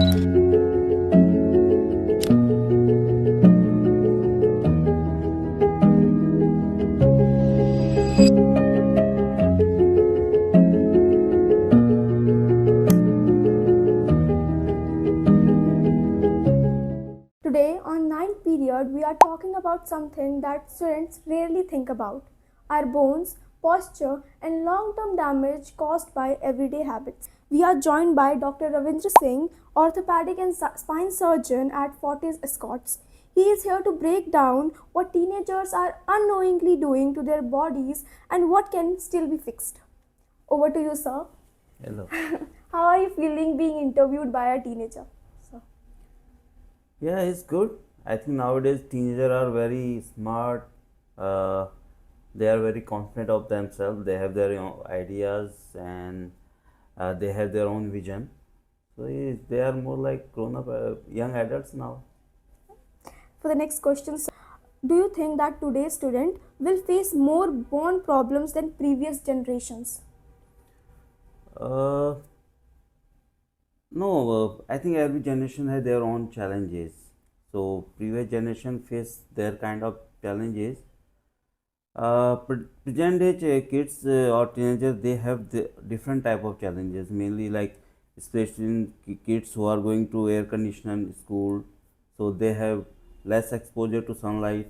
Today, on ninth period, we are talking about something that students rarely think about: our bones, posture, and long term damage caused by everyday habits. We are joined by Dr. Ravindra Singh, orthopedic and spine surgeon at Fortis Escorts. He is here to break down what teenagers are unknowingly doing to their bodies and what can still be fixed. Over to you, sir. Hello. How are you feeling being interviewed by a teenager? Sir? Yeah, it's good. I think nowadays teenagers are very smart. Uh, they are very confident of themselves. They have their own ideas and they have their own vision. So they are more like grown-up young adults now. For the next question, sir, do you think that today's student will face more bone problems than previous generations? Uh, no, I think every generation has their own challenges. So previous generation face their kind of challenges. Present age kids or teenagers, they have the different type of challenges, mainly like especially in kids who are going to air conditioned school, so they have less exposure to sunlight.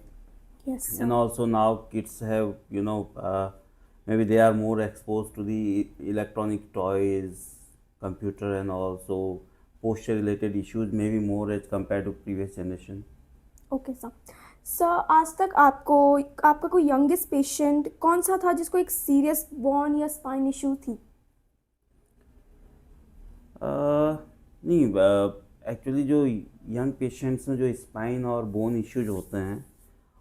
Yes, And sir. also now kids have, maybe they are more exposed to the electronic toys, computer, and also posture related issues maybe more as compared to previous generation. Okay sir. Sir, आज तक आपको आपका कोई youngest patient कौन सा था जिसको एक सीरियस बॉन या स्पाइन इशू थी? नहीं, एक्चुअली जो यंग पेशेंट्स में जो स्पाइन और बोन इश्यूज होते हैं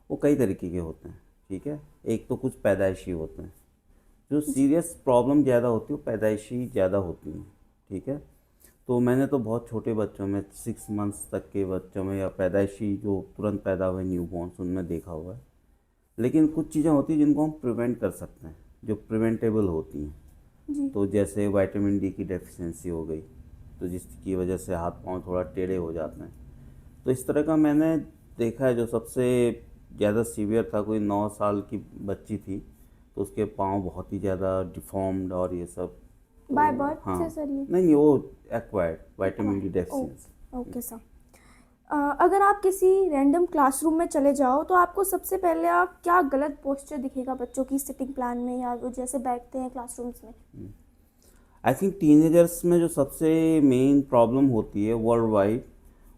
वो कई तरीके के होते हैं, ठीक है. एक तो कुछ पैदाइशी होते हैं, जो सीरियस प्रॉब्लम ज़्यादा होती है वो पैदाइशी ज़्यादा होती हैं, ठीक है. तो मैंने तो बहुत छोटे बच्चों में 6 मंथ्स तक के बच्चों में या पैदाइशी जो तुरंत पैदा हुए न्यू बॉर्न्स उनमें देखा हुआ है. लेकिन कुछ चीज़ें होती हैं जिनको हम प्रिवेंट कर सकते हैं, जो प्रिवेंटेबल होती हैं. जी. तो जैसे विटामिन डी की डेफिशिएंसी हो गई, तो जिसकी वजह से हाथ पांव थोड़ा टेढ़े हो जाते हैं. तो इस तरह का मैंने देखा है. जो सबसे ज़्यादा सीवियर था, कोई 9 साल की बच्ची थी, तो उसके पाँव बहुत ही ज़्यादा डिफॉर्म्ड और ये सब. बाय तो बर्थ हाँ, से सर ये? नहीं वो acquired vitamin D deficiency. Okay sir. अगर आप किसी रैंडम क्लासरूम में चले जाओ तो आपको सबसे पहले आप क्या गलत पोस्चर दिखेगा बच्चों की सिटिंग प्लान में या वो जैसे बैठते हैं क्लासरूम्स में? आई थिंक टीनेजर्स में जो सबसे मेन प्रॉब्लम होती है वर्ल्ड वाइड,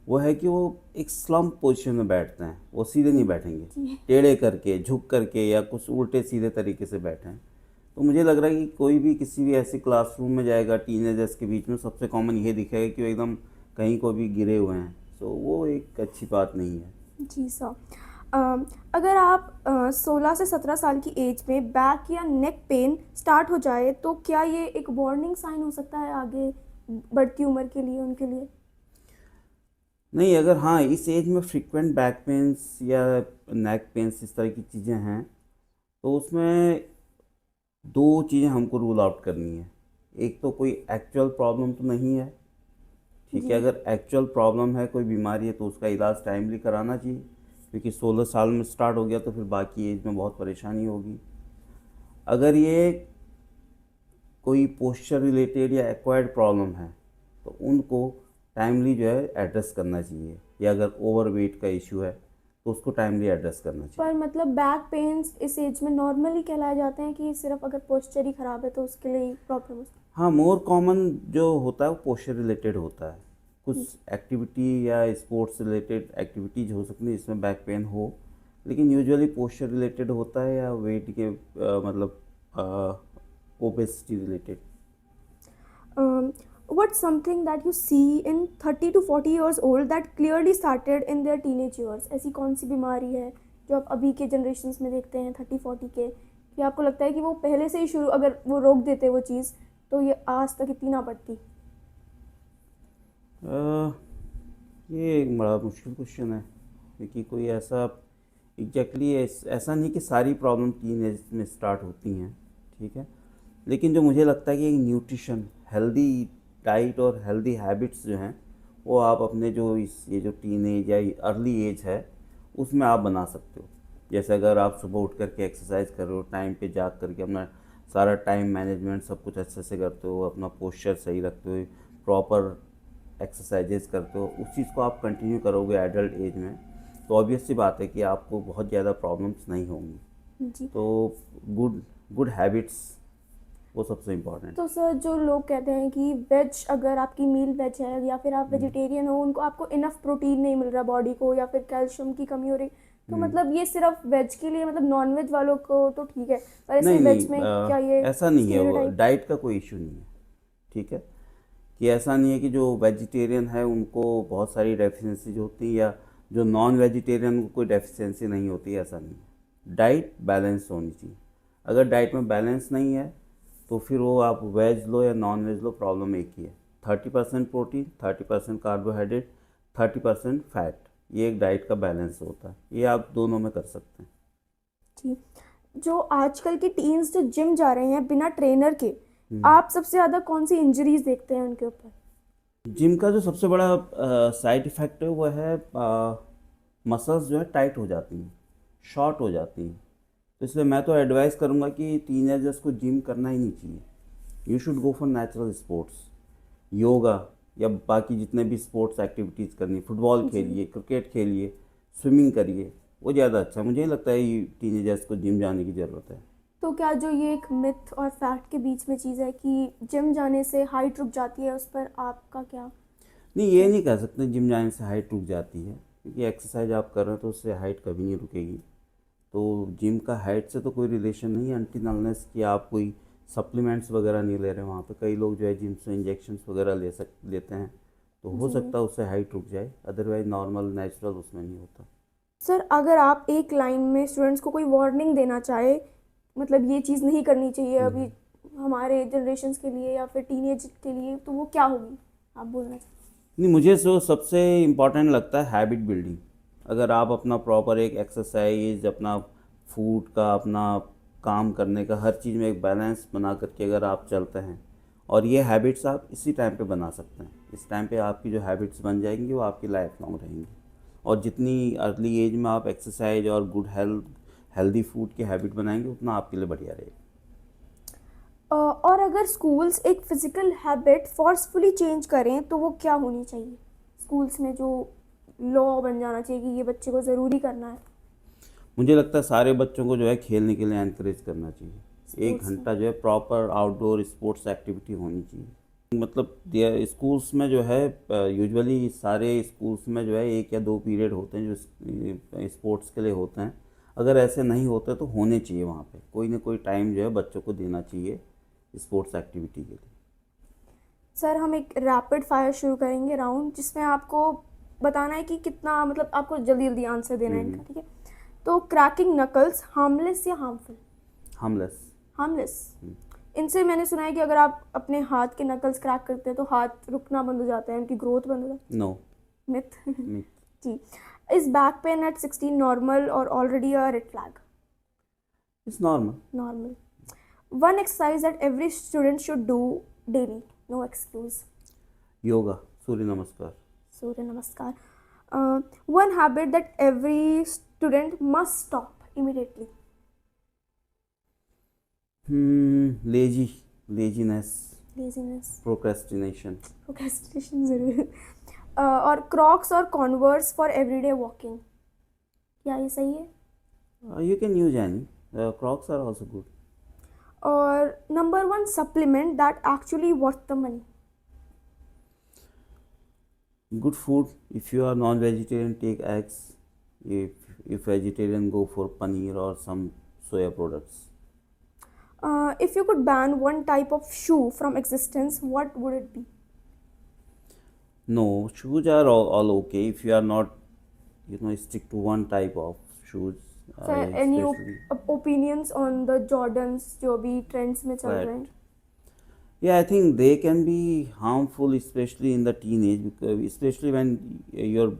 वो है कि वो एक स्लम्प पोजीशन में बैठते हैं. वो सीधे नहीं बैठेंगे, टेढ़े करके, झुक करके या कुछ उल्टे सीधे तरीके से बैठे हैं. तो मुझे लग रहा है कि कोई भी किसी भी ऐसे क्लासरूम में जाएगा टीनेजर्स के बीच में, सबसे कॉमन ये दिखेगा कि वो एकदम कहीं को भी गिरे हुए हैं. तो वो एक अच्छी बात नहीं है. जी सर. अगर आप 16 से 17 साल की एज में बैक या नेक पेन स्टार्ट हो जाए तो क्या ये एक वार्निंग साइन हो सकता है आगे बढ़ती उम्र के लिए उनके लिए? नहीं, अगर हाँ इस एज में फ्रीक्वेंट बैक पेन्स या नेक पेन्स इस तरह की चीज़ें हैं, तो उसमें 2 चीज़ें हमको रूल आउट करनी है. एक तो कोई एक्चुअल प्रॉब्लम तो नहीं है, ठीक है. अगर एक्चुअल प्रॉब्लम है, कोई बीमारी है, तो उसका इलाज टाइमली कराना चाहिए, क्योंकि 16 साल में स्टार्ट हो गया तो फिर बाकी एज में बहुत परेशानी होगी. अगर ये कोई पोस्चर रिलेटेड या एक्वायर्ड प्रॉब्लम है तो उनको टाइमली जो है एड्रेस करना चाहिए. या अगर ओवर वेट का इशू है तो उसको टाइमली एड्रेस करना चाहिए. पर मतलब बैक पेन्स इस एज में नॉर्मली कहलाए जाते हैं कि सिर्फ अगर पोस्चर ही ख़राब है तो उसके लिए प्रॉब्लम? हाँ, मोर कॉमन जो होता है वो पोस्चर रिलेटेड होता है. कुछ एक्टिविटी या स्पोर्ट्स रिलेटेड एक्टिविटीज़ हो सकती है जिसमें बैक पेन हो, लेकिन यूजुअली पोस्चर रिलेटेड होता है या वेट के मतलब obesity related. What's something that you see in 30 to 40 years old that clearly started in their teenage years? ऐसी कौन सी बीमारी है जो आप अभी के जनरेशन्स में देखते हैं 30-40 के, कि आपको लगता है कि वो पहले से ही शुरू अगर वो रोक देते वो चीज़ तो ये आज तक इतनी ना बढ़ती? ये एक बड़ा मुश्किल क्वेश्चन है, क्योंकि कोई ऐसा एग्जैक्टली ऐसा नहीं कि सारी प्रॉब्लम टीन एज में स्टार्ट होती हैं, ठीक है. लेकिन जो मुझे लगता है कि न्यूट्रिशन, हेल्दी डाइट और हेल्दी हैबिट्स जो हैं वो आप अपने जो ये जो टीन एज या अर्ली एज है उसमें आप बना सकते हो। जैसे अगर आप सुबह उठ करके एक्सरसाइज कर रहे हो, टाइम पे जाग करके अपना सारा टाइम मैनेजमेंट सब कुछ अच्छे से करते हो, अपना पोस्चर सही रखते हो, प्रॉपर एक्सरसाइजेज करते हो, उस चीज़ को आप कंटिन्यू करोगे एडल्ट एज में, तो ऑब्वियस सी बात है कि आपको बहुत ज़्यादा प्रॉब्लम्स नहीं होंगी। जी। तो गुड गुड हैबिट्स वो सबसे इम्पोर्टेंट। तो सर जो लोग कहते हैं कि वेज, अगर आपकी मील वेज है या फिर आप वेजिटेरियन हो, उनको आपको इनफ प्रोटीन नहीं मिल रहा बॉडी को या फिर कैल्शियम की कमी हो रही, तो मतलब ये सिर्फ वेज के लिए, मतलब नॉन वेज वालों को तो ठीक है, पर ऐसे नहीं वेज नहीं, में क्या ये ऐसा नहीं है, वो स्टीरियोटाइप? डाइट का कोई इशू नहीं है। ठीक है, कि ऐसा नहीं है कि जो वेजिटेरियन है उनको बहुत सारी डेफिशिएंसीज होती है या जो नॉन वेजिटेरियन को कोई डेफिशिएंसी नहीं होती, ऐसा नहीं है। डाइट बैलेंस होनी चाहिए। अगर डाइट में बैलेंस नहीं है तो फिर वो आप वेज लो या नॉन वेज लो, प्रॉब्लम एक ही है। 30% प्रोटीन, 30% कार्बोहाइड्रेट, 30% फैट, ये एक डाइट का बैलेंस होता है। ये आप दोनों में कर सकते हैं। जी। जो आजकल के टीन्स जो जिम जा रहे हैं बिना ट्रेनर के, आप सबसे ज़्यादा कौन सी इंजरीज देखते हैं उनके ऊपर? जिम का जो सबसे बड़ा साइड इफ़ेक्ट है वो है मसल्स जो है टाइट हो जाती हैं, शॉर्ट हो जाती हैं। तो इसलिए मैं तो एडवाइस करूँगा कि टीनेजर्स को जिम करना ही नहीं चाहिए। You should go for natural sports, yoga या बाकी जितने भी स्पोर्ट्स एक्टिविटीज़ करनी, फुटबॉल खेलिए, क्रिकेट खेलिए, स्विमिंग करिए, वो ज़्यादा अच्छा है। मुझे नहीं लगता है टीनेजर्स को जिम जाने की ज़रूरत है। तो क्या जो ये एक मिथ और फैक्ट के बीच में चीज़ है कि जिम जाने से हाइट रुक जाती है, उस पर आपका क्या? नहीं, ये नहीं कह सकते जिम जाने से हाइट रुक जाती है, क्योंकि एक्सरसाइज आप कर रहे हो तो उससे हाइट कभी नहीं रुकेगी। तो जिम का हाइट से तो कोई रिलेशन नहीं है, अनटिल अनलेस कि आप कोई सप्लीमेंट्स वगैरह नहीं ले रहे हैं। वहाँ पे कई लोग जो है जिम से इंजेक्शंस वगैरह लेते हैं, तो हो सकता है उससे हाइट रुक जाए, अदरवाइज नॉर्मल नेचुरल उसमें नहीं होता। सर अगर आप एक लाइन में स्टूडेंट्स को कोई वार्निंग देना चाहे, मतलब ये चीज़ नहीं करनी चाहिए अभी हमारे जनरेशन्स के लिए या फिर टीनेज के लिए, तो वो क्या होगी, आप बोलना चाहिए? नहीं, मुझे जो सबसे इम्पोर्टेंट लगता है हैबिट बिल्डिंग। अगर आप अपना प्रॉपर एक एक्सरसाइज, अपना फूड का, अपना काम करने का, हर चीज़ में एक बैलेंस बना करके अगर आप चलते हैं, और ये हैबिट्स आप इसी टाइम पे बना सकते हैं। इस टाइम पे आपकी जो हैबिट्स बन जाएंगी वो आपकी लाइफ लॉन्ग रहेंगी। और जितनी अर्ली एज में आप एक्सरसाइज और गुड हेल्दी फूड की हैबिट बनाएंगे, उतना आपके लिए बढ़िया रहेगा। और अगर स्कूल्स एक फिजिकल हैबिट फोर्सफुली चेंज करें तो वो क्या होनी चाहिए? स्कूल्स में जो लॉ बन जाना चाहिए कि ये बच्चे को ज़रूरी करना है मुझे लगता है सारे बच्चों को जो है खेलने के लिए एनकरेज करना चाहिए। 1 स्पोर्ट्स में। घंटा जो है प्रॉपर आउटडोर स्पोर्ट्स एक्टिविटी होनी चाहिए। मतलब स्कूल्स में जो है यूजुअली सारे स्कूल्स में जो है 1 या 2 पीरियड होते हैं जो स्पोर्ट्स के लिए होते हैं। अगर ऐसे नहीं होते तो होने चाहिए, वहाँ पे कोई ना कोई टाइम जो है बच्चों को देना चाहिए स्पोर्ट्स एक्टिविटी के लिए। सर हम एक रैपिड फायर शुरू करेंगे राउंड, जिसमें आपको बताना है कि कितना, मतलब आपको जल्दी जल्दी आंसर देना है इनका, ठीक है? तो क्रैकिंग नकल्स हार्मलेस या हार्मफुल? हार्मलेस। हार्मलेस। इनसे मैंने सुना है कि अगर आप अपने हाथ के नकल्स क्रैक करते हैं तो हाथ रुकना बंद हो जाता है, उनकी ग्रोथ बंद हो जाती नो। है। मिथ। मिथ। जी। Is back pain at 16 normal or already a red flag? It's normal. Normal. One exercise that every student should do daily, no excuse? Yoga, Surya namaskar. Surya namaskar. One habit that every student must stop immediately? Laziness, laziness. Procrastination. Procrastination ज़रूर। और Crocs और converse for everyday walking, क्या ये सही है? You can use any. Crocs are also good. और number one supplement that actually worth the money? Good food. If you are non-vegetarian, take eggs. If vegetarian, go for paneer or some soya products. If you could ban one type of shoe from existence, what would it be? No, shoes are all okay if you are not, stick to one type of shoes. So any Especially opinions on the Jordans जो अभी trends में चल रहे हैं? right. Yeah, I think they can be harmful, especially in the teenage, because especially when you're,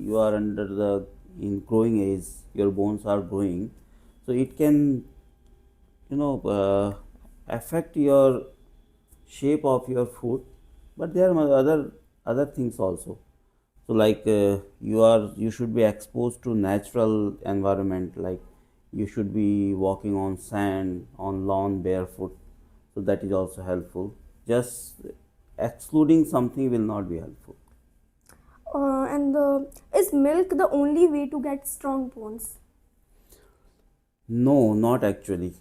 you are under the in growing age, your bones are growing, so it can, affect your shape of your foot. But there are other other things also. So like you should be exposed to natural environment, like you should be walking on sand, on lawn barefoot, so that is also helpful. Just excluding something will not be helpful. Is milk the only way to get strong bones? No, not actually.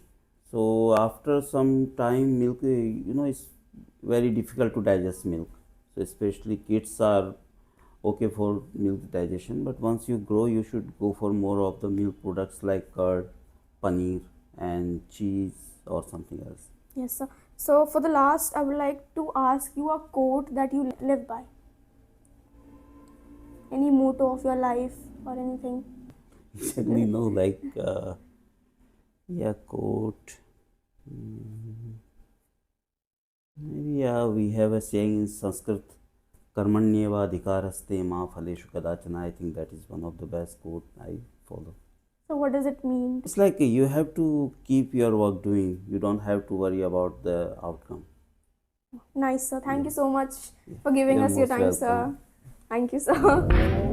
So after some time, milk, it's very difficult to digest milk. So especially kids are okay for milk digestion, but once you grow, you should go for more of the milk products like curd, paneer, and cheese or something else. Yes, sir. So for the last, I would like to ask you a quote that you live by. Any motto of your life or anything? Exactly, no, like yeah, quote. Maybe yeah, we have a saying in Sanskrit, "Karmanyeva adhikaraste ma phaleshu kadachana." I think that is one of the best quote I follow. So what does it mean? It's like you have to keep your work doing. You don't have to worry about the outcome. Nice, sir. Thank Yeah, you so much yeah. for giving You're us your most time, welcome. sir. Thank you, sir.